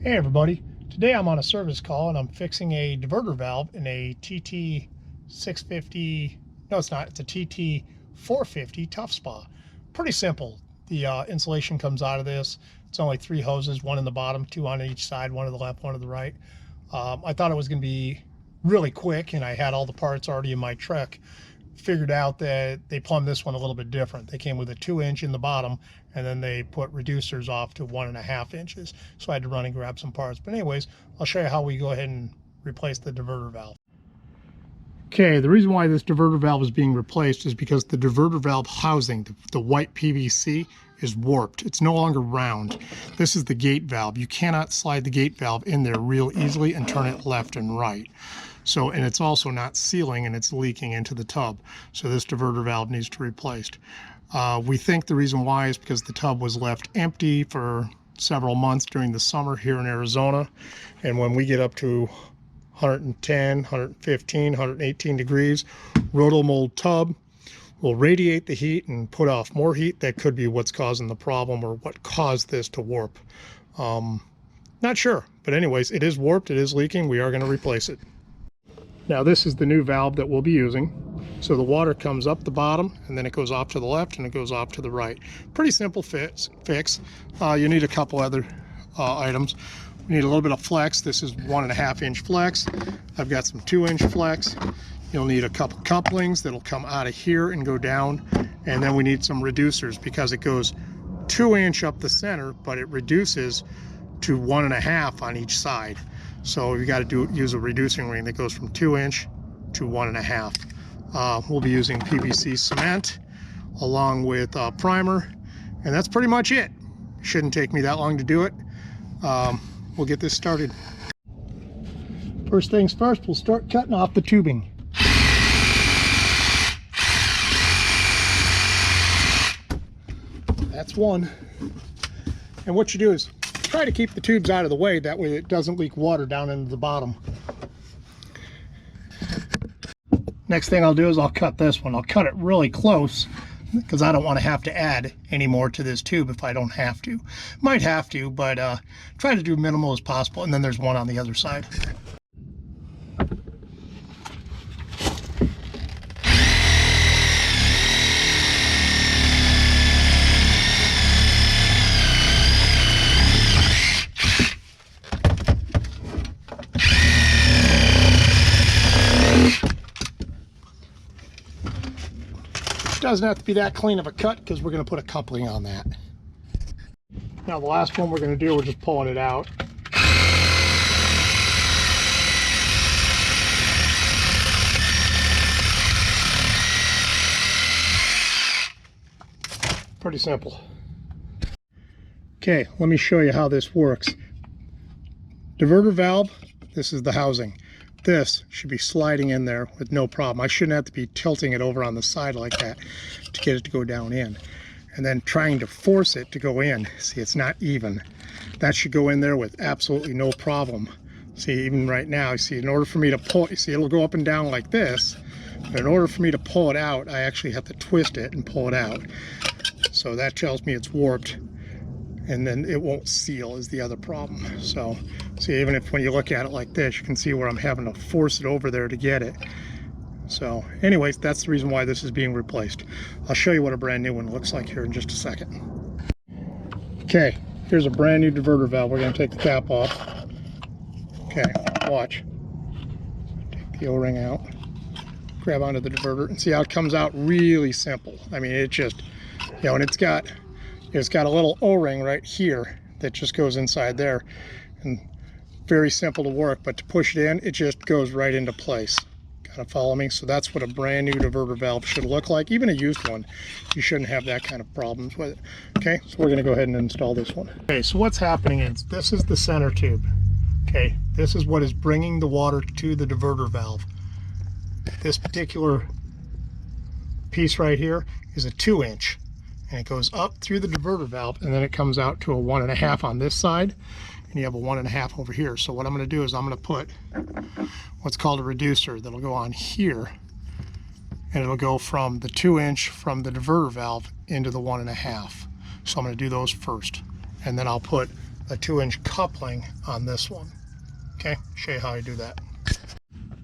Hey everybody, today I'm on a service call and I'm fixing a diverter valve in a TT 650, no it's not, it's a TT 450 Tough Spa. Pretty simple. The insulation comes out of this. It's only 3 hoses, one in the bottom, 2 on each side, one to the left, one to the right. I thought it was going to be really quick and I had all the parts already in my truck. Figured out that they plumbed this one a little bit different. They came with a 2-inch in the bottom and then they put reducers off to 1.5 inches. So I had to run and grab some parts. But anyways, I'll show you how we go ahead and replace the diverter valve. Okay, the reason why this diverter valve is being replaced is because the diverter valve housing, the white PVC, is warped. It's no longer round. This is the gate valve. You cannot slide the gate valve in there real easily and turn it left and right. So, and it's also not sealing and it's leaking into the tub. So this diverter valve needs to be replaced. We think the reason why is because the tub was left empty for several months during the summer here in Arizona. And when we get up to 110, 115, 118 degrees, rotomold tub will radiate the heat and put off more heat. That could be what's causing the problem or what caused this to warp. Not sure, but anyways, it is warped, it is leaking. We are going to replace it. Now this is the new valve that we'll be using. So the water comes up the bottom and then it goes off to the left and it goes off to the right. Pretty simple fix. You need a couple other items. We need a little bit of flex. This is 1.5 inch flex. I've got some 2-inch flex. You'll need a couple couplings that'll come out of here and go down. And then we need some reducers because it goes 2-inch up the center, but it reduces to 1.5 on each side. So you got to use a reducing ring that goes from 2-inch to 1.5. We'll be using PVC cement along with primer, and that's pretty much it. Shouldn't take me that long to do it. We'll get this started. First things first, we'll start cutting off the tubing. That's one. And what you do is try to keep the tubes out of the way, that way it doesn't leak water down into the bottom. Next thing I'll do is I'll cut this one. I'll cut it really close because I don't want to have to add any more to this tube if I don't have to. Might have to, but try to do minimal as possible. And then there's one on the other side. Doesn't have to be that clean of a cut because we're going to put a coupling on that. Now the last one we're going to do, we're just pulling it out. Pretty simple. Okay, let me show you how this works. Diverter valve, this is the housing. This should be sliding in there with no problem. I shouldn't have to be tilting it over on the side like that to get it to go down in. And then trying to force it to go in. See, it's not even. That should go in there with absolutely no problem. See, even right now, you see, in order for me to pull it, you see, it'll go up and down like this. But in order for me to pull it out, I actually have to twist it and pull it out. So that tells me it's warped. And then it won't seal is the other problem. So see, even if when you look at it like this, you can see where I'm having to force it over there to get it. So anyways, that's the reason why this is being replaced. I'll show you what a brand new one looks like here in just a second. Okay, here's a brand new diverter valve. We're going to take the cap off. Okay, watch. Take the O-ring out, grab onto the diverter, and see how it comes out really simple. I mean, it just, you know, and it's got a little O-ring right here that just goes inside there, and very simple to work, but to push it in, it just goes right into place. Kind of follow me? So that's what a brand new diverter valve should look like. Even a used one, you shouldn't have that kind of problems with it. Okay, so we're going to go ahead and install this one. Okay, so what's happening is this is the center tube. Okay, this is what is bringing the water to the diverter valve. This particular piece right here is a 2-inch. And it goes up through the diverter valve and then it comes out to a 1.5 on this side, and you have a 1.5 over here. So what I'm going to do is I'm going to put what's called a reducer that'll go on here, and it'll go from the 2-inch from the diverter valve into the 1.5. So I'm going to do those first, and then I'll put a 2-inch coupling on this one. Okay, show you how I do that.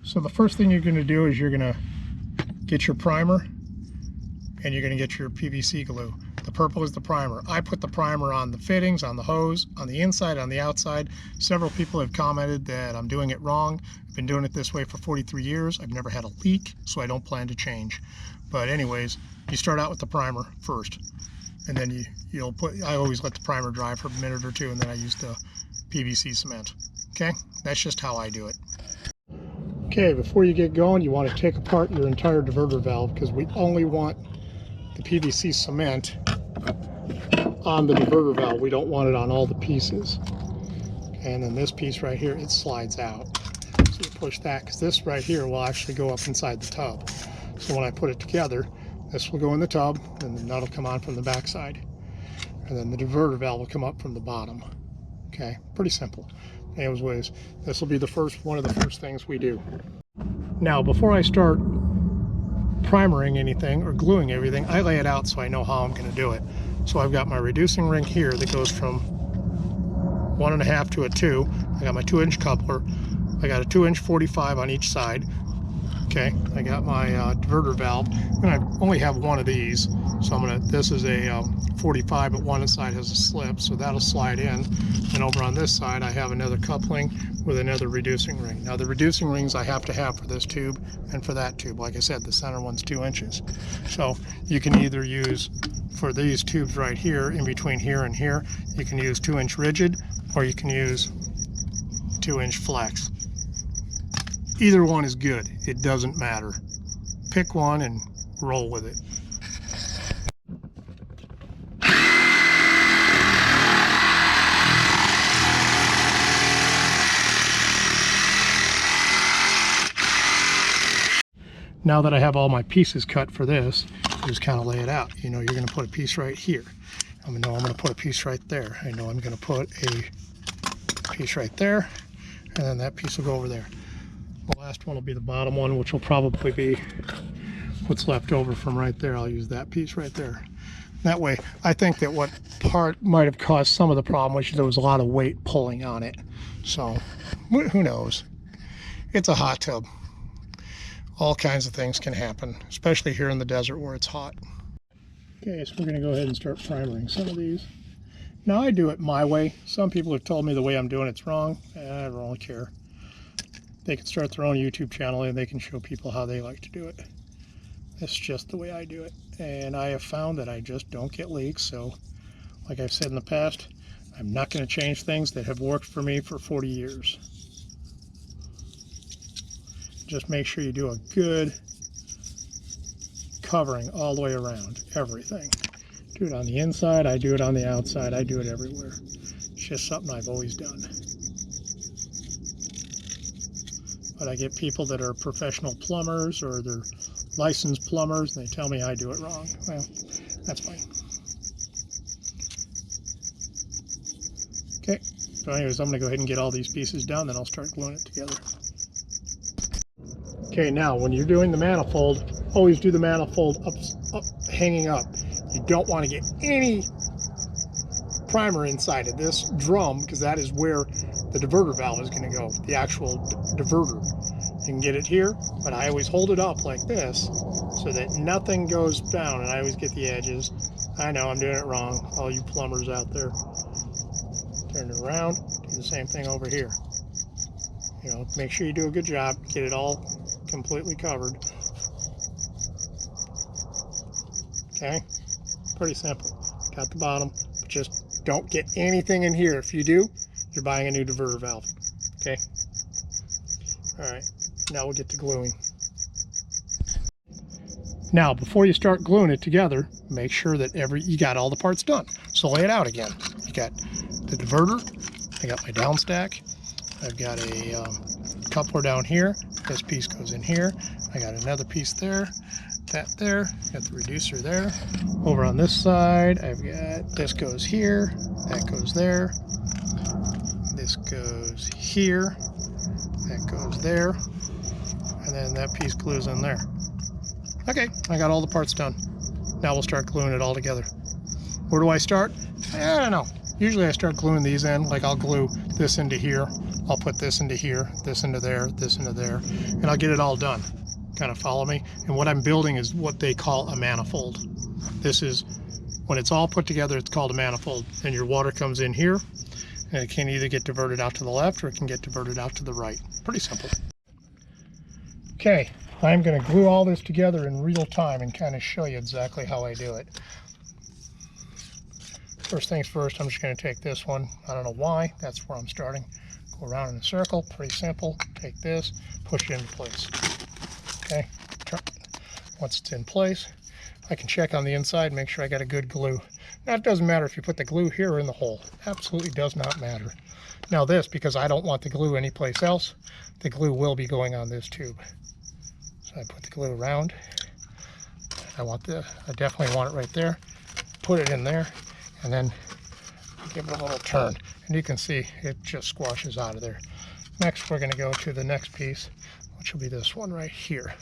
So the first thing you're going to do is you're going to get your primer and you're going to get your PVC glue. The purple is the primer. I put the primer on the fittings, on the hose, on the inside, on the outside. Several people have commented that I'm doing it wrong. I've been doing it this way for 43 years. I've never had a leak, so I don't plan to change. But anyways, you start out with the primer first, and then I always let the primer dry for a minute or two, and then I use the PVC cement. Okay, that's just how I do it. Okay, before you get going, you want to take apart your entire diverter valve, because we only want the PVC cement on the diverter valve. We don't want it on all the pieces. And then this piece right here, it slides out. So you push that, because this right here will actually go up inside the tub. So when I put it together, this will go in the tub, and the nut will come on from the back side. And then the diverter valve will come up from the bottom. Okay, pretty simple. Anyways, this will be one of the first things we do. Now, before I start primering anything or gluing everything, I lay it out so I know how I'm going to do it. So I've got my reducing ring here that goes from 1.5 to a 2. I got my 2-inch coupler. I got a 2-inch 45 on each side. Okay, I got my diverter valve, and I only have one of these. So this is a 45, but one side has a slip, so that'll slide in. And over on this side, I have another coupling with another reducing ring. Now the reducing rings I have to have for this tube and for that tube. Like I said, the center one's 2 inches. So you can either use, for these tubes right here, in between here and here, you can use 2-inch rigid, or you can use 2-inch flex. Either one is good. It doesn't matter. Pick one and roll with it. Now that I have all my pieces cut for this, I just kind of lay it out. You know, you're going to put a piece right here. I know I'm going to put a piece right there. I know I'm going to put a piece right there, and then that piece will go over there. The last one will be the bottom one, which will probably be what's left over from right there. I'll use that piece right there. That way, I think that what part might have caused some of the problem was there was a lot of weight pulling on it. So, who knows? It's a hot tub. All kinds of things can happen, especially here in the desert where it's hot. Okay, so we're going to go ahead and start primering some of these. Now, I do it my way. Some people have told me the way I'm doing it's wrong. I don't really care. They can start their own YouTube channel and they can show people how they like to do it. It's just the way I do it. And I have found that I just don't get leaks. So, like I've said in the past, I'm not going to change things that have worked for me for 40 years. Just make sure you do a good covering all the way around everything. Do it on the inside, I do it on the outside, I do it everywhere. It's just something I've always done. But I get people that are professional plumbers or they're licensed plumbers and they tell me I do it wrong. Well, that's fine. Okay, so anyways, I'm going to go ahead and get all these pieces done, then I'll start gluing it together. Okay, now when you're doing the manifold, always do the manifold up, hanging up. You don't want to get any primer inside of this drum, because that is where the diverter valve is going to go, the actual diverter. You can get it here, but I always hold it up like this so that nothing goes down, and I always get the edges. I know I'm doing it wrong, all you plumbers out there. Turn it around, do the same thing over here. You know, make sure you do a good job, get it all completely covered. Okay, pretty simple. Got the bottom, but just don't get anything in here. If you do, you're buying a new diverter valve. Okay. All right, now we'll get to gluing. Now, before you start gluing it together, make sure that you got all the parts done. So lay it out again. You got the diverter. I got my downstack. I've got a coupler down here. This piece goes in here. I got another piece there, that there. Got the reducer there. Over on this side, I've got this goes here, that goes there. This goes here, that goes there, and then that piece glues in there. Okay, I got all the parts done. Now we'll start gluing it all together. Where do I start? I don't know. Usually I start gluing these in, like I'll glue this into here, I'll put this into here, this into there, this into there, and I'll get it all done. Kind of follow me? And what I'm building is what they call a manifold. This is, when it's all put together, it's called a manifold. And your water comes in here, and it can either get diverted out to the left or it can get diverted out to the right. Pretty simple. Okay, I'm going to glue all this together in real time and kind of show you exactly how I do it. First things first, I'm just going to take this one. I don't know why, that's where I'm starting. Go around in a circle, pretty simple. Take this, push it into place. Okay, once it's in place, I can check on the inside and make sure I got a good glue. Now it doesn't matter if you put the glue here or in the hole. Absolutely does not matter. Now this, because I don't want the glue anyplace else, the glue will be going on this tube. So I put the glue around. I definitely want it right there. Put it in there, and then give it a little turn. And you can see it just squashes out of there. Next, we're going to go to the next piece, which will be this one right here.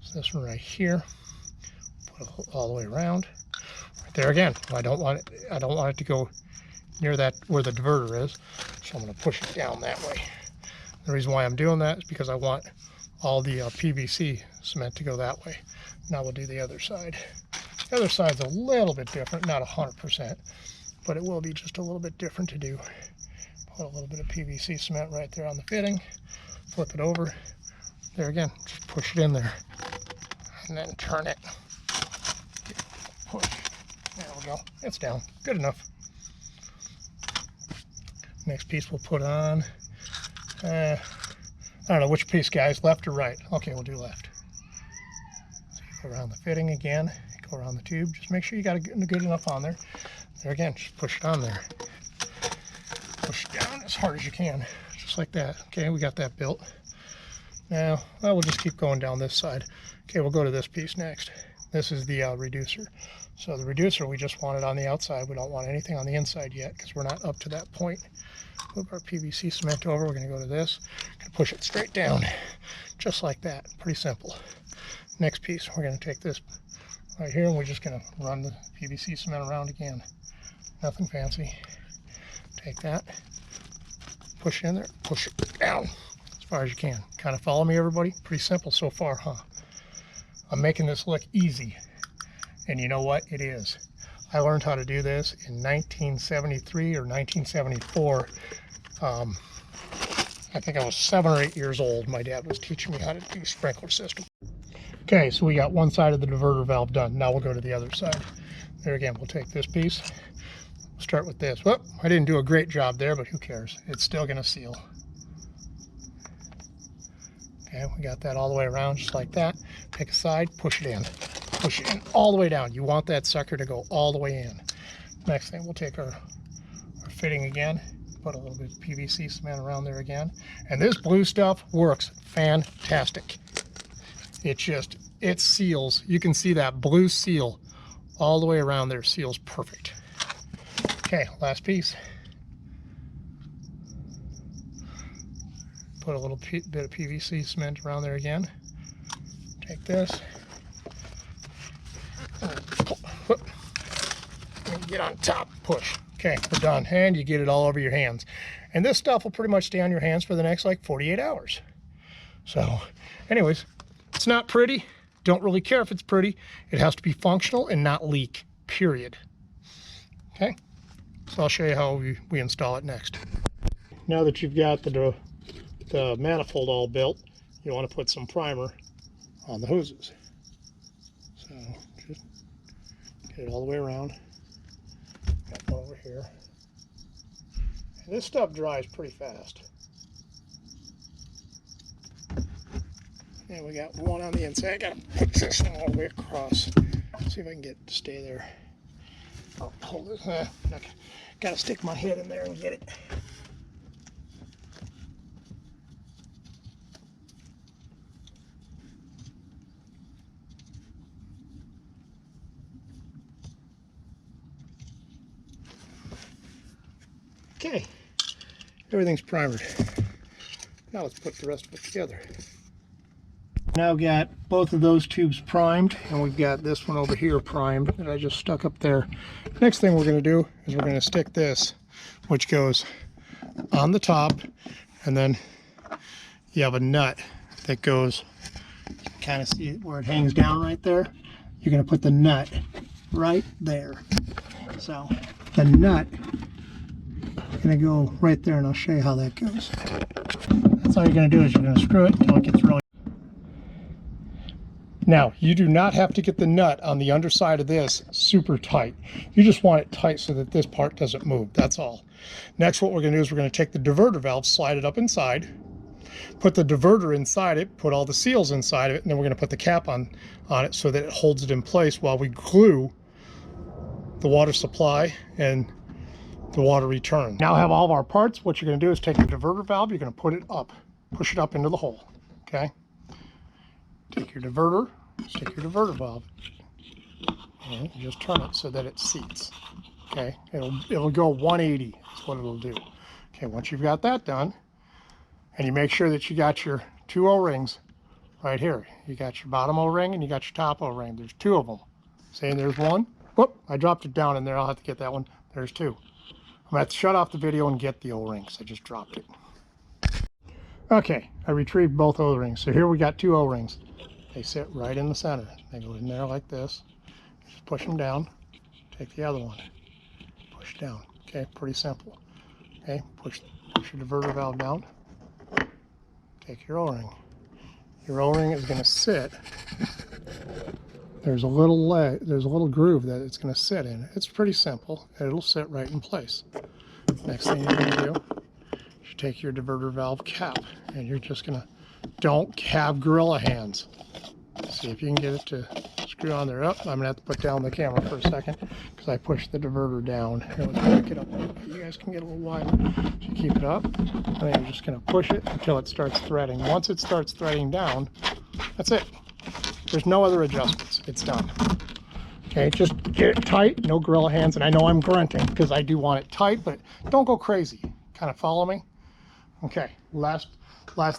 So this one right here, put it all the way around. Right there again, I don't want it to go near that where the diverter is, so I'm going to push it down that way. The reason why I'm doing that is because I want all the PVC cement to go that way. Now we'll do the other side. The other side's a little bit different, not 100%, but it will be just a little bit different to do. Put a little bit of PVC cement right there on the fitting, flip it over. There again, just push it in there, and then turn it. Push. There we go. It's down. Good enough. Next piece we'll put on. I don't know which piece, guys, left or right. Okay, we'll do left. So you go around the fitting again, go around the tube. Just make sure you got a good enough on there. There again, just push it on there. Push it down as hard as you can, just like that. Okay, we got that built. Now, we'll just keep going down this side. Okay, we'll go to this piece next. This is the reducer. So the reducer, we just want it on the outside. We don't want anything on the inside yet because we're not up to that point. Move our PVC cement over. We're going to go to this. Going to push it straight down, just like that. Pretty simple. Next piece, we're going to take this right here, and we're just going to run the PVC cement around again. Nothing fancy. Take that, push it in there, push it down as far as you can. Kind of follow me, everybody? Pretty simple so far, huh? I'm making this look easy, and you know what? It is. I learned how to do this in 1973 or 1974. I think I was 7 or 8 years old. My dad was teaching me how to do a sprinkler system. Okay, so we got one side of the diverter valve done. Now we'll go to the other side. There again, we'll take this piece. Start with this. Whoop, I didn't do a great job there, but who cares? It's still going to seal. Okay, we got that all the way around just like that. Pick a side, push it in. Push it in all the way down. You want that sucker to go all the way in. Next thing, we'll take our fitting again, put a little bit of PVC cement around there again. And this blue stuff works fantastic. It seals. You can see that blue seal all the way around there. Seals perfect. Okay, last piece. Put a little bit of PVC cement around there again. Take this. And get on top, push. Okay, we're done. And you get it all over your hands. And this stuff will pretty much stay on your hands for the next like 48 hours. So, anyways, it's not pretty. Don't really care if it's pretty. It has to be functional and not leak, period. Okay, so I'll show you how we install it next. Now that you've got the manifold all built, you want to put some primer on the hoses. So just get it all the way around. Got one over here. And this stuff dries pretty fast. And we got one on the inside. I gotta put this one all the way across. See if I can get it to stay there. I'll pull this. Gotta stick my head in there and get it. Okay, everything's primered. Now let's put the rest of it together. Now got both of those tubes primed, and we've got this one over here primed that I just stuck up there. Next thing we're going to do is we're going to stick this which goes on the top, and then you have a nut that goes, you can kind of see it where it hangs down right there. You're going to put the nut right there. So the nut is going to go right there, and I'll show you how that goes. That's all you're going to do is you're going to screw it until it gets really... Now, you do not have to get the nut on the underside of this super tight. You just want it tight so that this part doesn't move. That's all. Next, what we're going to do is we're going to take the diverter valve, slide it up inside, put the diverter inside it, put all the seals inside of it, and then we're going to put the cap on it so that it holds it in place while we glue the water supply and the water return. Now I have all of our parts. What you're going to do is take the diverter valve, you're going to put it up, push it up into the hole, okay? Take your diverter, stick your diverter valve, and you just turn it so that it seats, okay? It'll go 180, that's what it'll do. Okay, once you've got that done, and you make sure that you got your 2 O-rings right here. You got your bottom O-ring and you got your top O-ring. There's 2 of them. Saying there's 1. Whoop, I dropped it down in there. I'll have to get that one. There's 2. I'm going to have to shut off the video and get the O-rings. I just dropped it. Okay, I retrieved both O-rings. So here we got 2 O-rings. They sit right in the center. They go in there like this. Just push them down. Take the other one. Push down. Okay, pretty simple. Okay, push your diverter valve down. Take your O-ring. Your O-ring is going to sit. There's a little groove that it's going to sit in. It's pretty simple. It'll sit right in place. Next thing you're going to do is you take your diverter valve cap, and you're just going to, don't have gorilla hands. See if you can get it to screw on there. Up. I'm going to have to put down the camera for a second because I pushed the diverter down. Here, let's back it up. You guys can get a little wider. So you keep it up, and then you're just going to push it until it starts threading. Once it starts threading down, that's it. There's no other adjustments. It's done. Okay, just get it tight, no gorilla hands. And I know I'm grunting because I do want it tight, but don't go crazy. Kind of follow me? Okay, last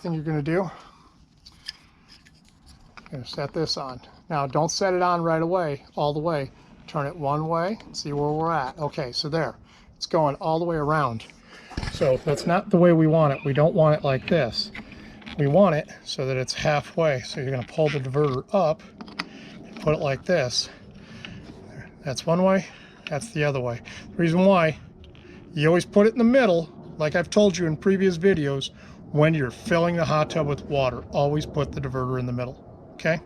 thing you're going to do, you're going to set this on. Now, don't set it on right away, all the way. Turn it one way and see where we're at. Okay, so there. It's going all the way around. So that's not the way we want it. We don't want it like this. We want it so that it's halfway. So you're going to pull the diverter up and put it like this. That's one way. That's the other way. The reason why, you always put it in the middle, like I've told you in previous videos, when you're filling the hot tub with water, always put the diverter in the middle. Okay?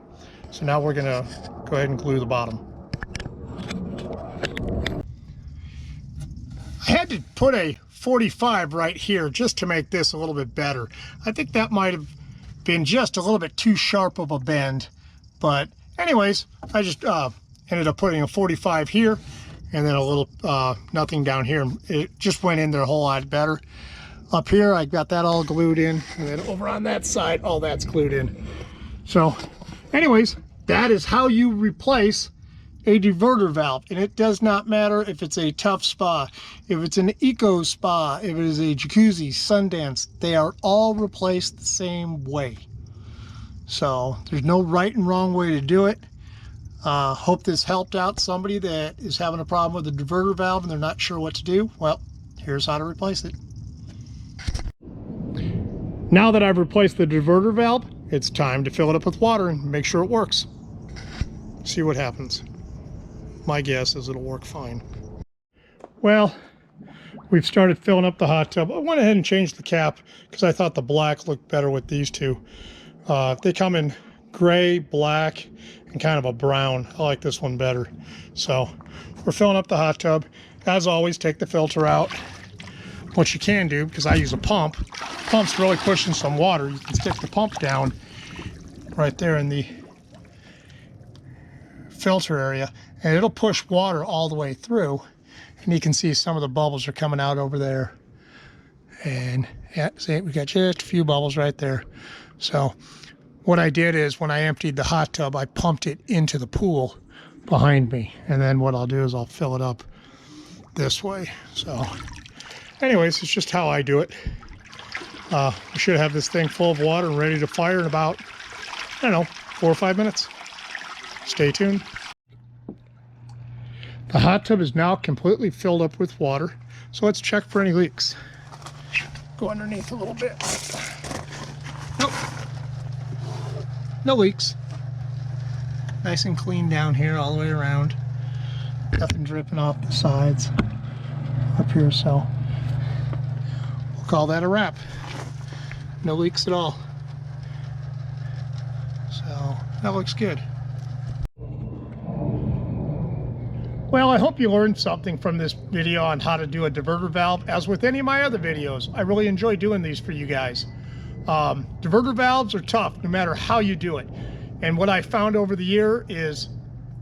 So now we're going to go ahead and glue the bottom. I had to put a 45 right here just to make this a little bit better. I think that might have been just a little bit too sharp of a bend, but anyways, I just ended up putting a 45 here and then a little nothing down here. It just went in there a whole lot better. Up here I got that all glued in, and then over on that side all that's glued in. So anyways, that is how you replace a diverter valve, and it does not matter if it's a tough spa, if it's an eco spa, if it is a jacuzzi, Sundance, they are all replaced the same way. So there's no right and wrong way to do it. Hope this helped out somebody that is having a problem with the diverter valve and they're not sure what to do. Well, here's how to replace it. Now that I've replaced the diverter valve, it's time to fill it up with water and make sure it works. See what happens. My guess is it'll work fine. Well, we've started filling up the hot tub. I went ahead and changed the cap because I thought the black looked better with these two. They come in gray, black, and kind of a brown. I like this one better. So we're filling up the hot tub. As always, take the filter out. What you can do, because I use a pump, pump's really pushing some water. You can stick the pump down right there in the filter area, and it'll push water all the way through, and you can see some of the bubbles are coming out over there. And yeah, see, we got just a few bubbles right there. So what I did is when I emptied the hot tub, I pumped it into the pool behind me, and then what I'll do is I'll fill it up this way. So anyways, it's just how I do it. We should have this thing full of water and ready to fire in about, I don't know, 4 or 5 minutes. Stay tuned. The hot tub is now completely filled up with water. So let's check for any leaks. Go underneath a little bit. Nope. No leaks. Nice and clean down here all the way around. Nothing dripping off the sides up here, so we'll call that a wrap. No leaks at all. So that looks good. Well, I hope you learned something from this video on how to do a diverter valve. As with any of my other videos, I really enjoy doing these for you guys. Diverter valves are tough no matter how you do it. And what I found over the year is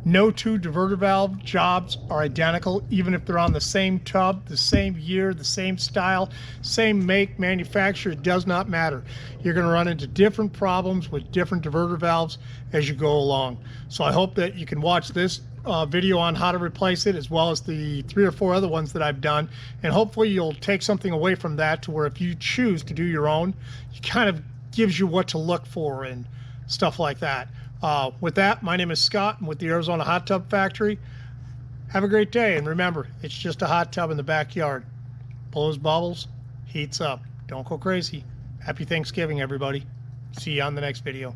no two diverter valve jobs are identical, even if they're on the same tub, the same year, the same style, same make, manufacturer. It does not matter. You're going to run into different problems with different diverter valves as you go along. So I hope that you can watch this video on how to replace it, as well as the 3 or 4 other ones that I've done, and hopefully you'll take something away from that to where if you choose to do your own, it kind of gives you what to look for and stuff like that. With that, my name is Scott. I'm with the Arizona Hot Tub Factory. Have a great day, and remember, it's just a hot tub in the backyard. Blows bubbles, heats up. Don't go crazy. Happy Thanksgiving, everybody. See you on the next video.